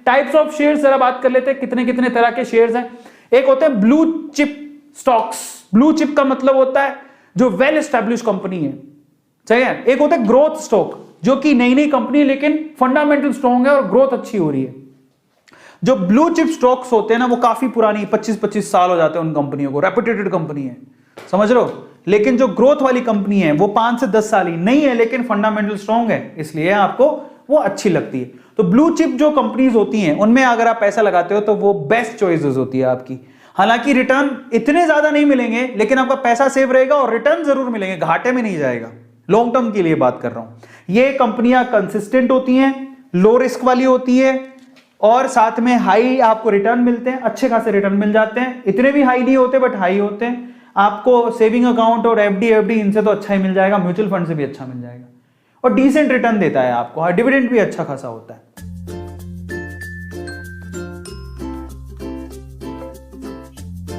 Types of shares जरा बात कर लेते हैं, कितने कितने तरह के शेयर्स हैं। एक होते हैं blue chip stocks. Blue chip का मतलब होता है जो वेल एस्टैब्लिश कंपनी है, सही है। एक होता है ग्रोथ स्टॉक, जो कि नई नई कंपनी है लेकिन फंडामेंटल स्ट्रॉन्ग है और ग्रोथ अच्छी हो रही है। जो ब्लू चिप स्टॉक्स होते हैं ना वो काफी पुरानी, 25-25 साल हो जाते हैं उन कंपनियों को, रेपुटेटेड कंपनी है, समझ रहे हो। लेकिन जो ग्रोथ वाली कंपनी है वो 5 से 10 साल ही नहीं है लेकिन फंडामेंटल स्ट्रॉन्ग है, इसलिए आपको वो अच्छी लगती है। तो ब्लू चिप जो कंपनीज होती हैं उनमें अगर आप पैसा लगाते हो तो वो बेस्ट चॉइसेस होती है आपकी। हालांकि रिटर्न इतने ज्यादा नहीं मिलेंगे लेकिन आपका पैसा सेव रहेगा और रिटर्न जरूर मिलेंगे, घाटे में नहीं जाएगा। लॉन्ग टर्म के लिए बात कर रहा हूं। ये कंपनियां कंसिस्टेंट होती हैं, लो रिस्क वाली होती है और साथ में हाई आपको रिटर्न मिलते हैं, अच्छे खासे रिटर्न मिल जाते हैं। इतने भी हाई नहीं होते बट हाई होते हैं। आपको सेविंग अकाउंट और एफडी इनसे तो अच्छा ही मिल जाएगा, म्यूचुअल फंड से भी अच्छा मिल जाएगा और डिसेंट रिटर्न देता है आपको, डिविडेंड भी अच्छा खासा होता है।